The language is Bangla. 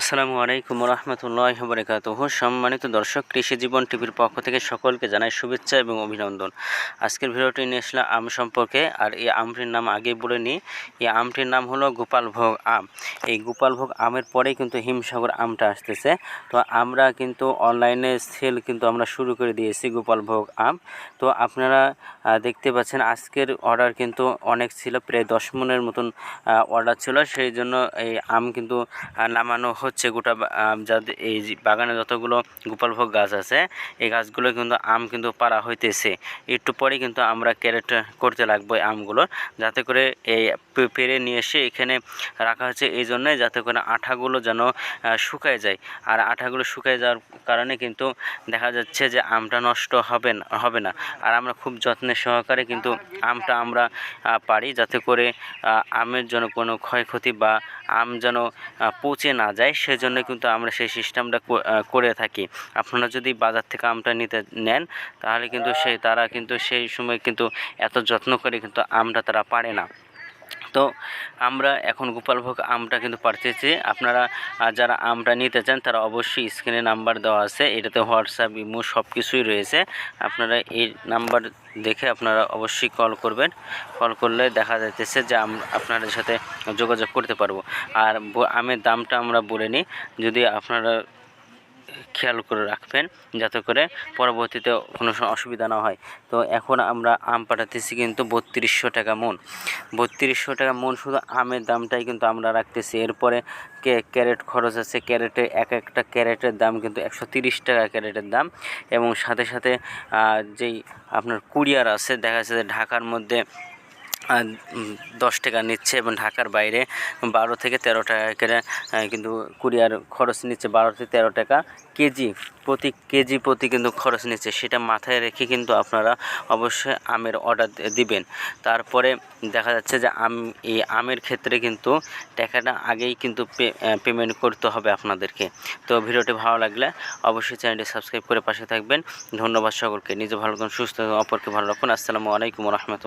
আসসালামু আলাইকুম রহমতুল্লাহি ওয়া বারাকাতুহু। সম্মানিত দর্শক, কৃষি জীবন টিভির পক্ষ থেকে সকলকে জানাই শুভেচ্ছা এবং অভিনন্দন। আজকের ভিডিওটি নিয়ে আসলে আম সম্পর্কে। আর এই আমটির নাম আগেই বলে নিই, এই আমটির নাম হলো গোপালভোগ আম। এই গোপালভোগ আমের পরেই কিন্তু হিমসাগর আমটা আসতেছে। তো আমরা কিন্তু অনলাইনে সেল কিন্তু আমরা শুরু করে দিয়েছি গোপালভোগ আম। তো আপনারা দেখতে পাচ্ছেন আজকের অর্ডার কিন্তু অনেক ছিল, প্রায় 10 মনের মতন অর্ডার ছিল। সেই জন্য এই আম কিন্তু নামানো হচ্ছে গোটা যাদের এই বাগানে যতগুলো গোপালভোগ গাছ আছে, এই গাছগুলো কিন্তু আম কিন্তু পাড়া হইতেছে। একটু পরে কিন্তু আমরা ক্যারেট করতে লাগবো এই আমগুলো, যাতে করে এই পেরে নিয়ে এসে এখানে রাখা হচ্ছে এই জন্যে যাতে করে আঠাগুলো যেন শুকায় যায়। আর আঠাগুলো শুকায় যাওয়ার কারণে কিন্তু দেখা যাচ্ছে যে আমটা নষ্ট হবে না। আর আমরা খুব যত্নের সহকারে কিন্তু আমটা আমরা পারি, যাতে করে আমের জন্য কোনো ক্ষয়ক্ষতি বা আম যেন পচে না যায়, সেজন্য কিন্তু আমরা সেই সিস্টেমটা করে থাকি। আপনারা যদি বাজার থেকে আমটা নিতে নেন, তাহলে কিন্তু তারা কিন্তু সেই সময় কিন্তু এত যত্ন করে কিন্তু আমটা তারা পারে না। তো আমরা এখন গোপালভোগ আমটা কিন্তু পারতেছি। আপনারা যারা আমটা নিতে চান তারা অবশ্যই স্ক্রিনে নাম্বার দেওয়া আছে, এটাতে হোয়াটসঅ্যাপ, ইমো সব কিছুই রয়েছে। আপনারা এই নাম্বার দেখে আপনারা অবশ্যই কল করবেন। কল করলে দেখা যাইতেছে যে আপনাদের সাথে যোগাযোগ করতে পারবো। আর আমের দামটা আমরা বলে নিই, যদি আপনারা খেয়াল করে রাখবেন যাতে করে পরবর্তীতে কোনো অসুবিধা না হয়। তো এখন আমরা আম পাঠাতেছি কিন্তু 3200 টাকা মন। 3200 টাকা মন শুধু আমের দামটাই কিন্তু আমরা রাখতেছি। এরপরে ক্যারেট খরচ আছে, ক্যারেটে একটা ক্যারেটের দাম কিন্তু 130 টাকা ক্যারেটের দাম। এবং সাথে সাথে যেই আপনার কুরিয়ার আছে, দেখা যাচ্ছে যে ঢাকার মধ্যে 10 টাকা নিচ্ছে এবং ঢাকার বাইরে 12 থেকে 13 টাকা করে কিন্তু কুরিয়ার খরচ নিচ্ছে। 12 থেকে 13 টাকা কেজি প্রতি কিন্তু খরচ নিচ্ছে। সেটা মাথায় রেখে কিন্তু আপনারা অবশ্যই আমের অর্ডার দিবেন। তারপরে দেখা যাচ্ছে যে এই আমের ক্ষেত্রে কিন্তু টাকাটা আগেই কিন্তু পেমেন্ট করতে হবে আপনাদেরকে। তো ভিডিওটি ভালো লাগলে অবশ্যই চ্যানেলটি সাবস্ক্রাইব করে পাশে থাকবেন। ধন্যবাদ সকলকে। নিজে ভালো থাকুন, সুস্থ থাকুন, অপরকে ভালো রাখুন। আসসালামু আলাইকুম রহমতুল্লাহ।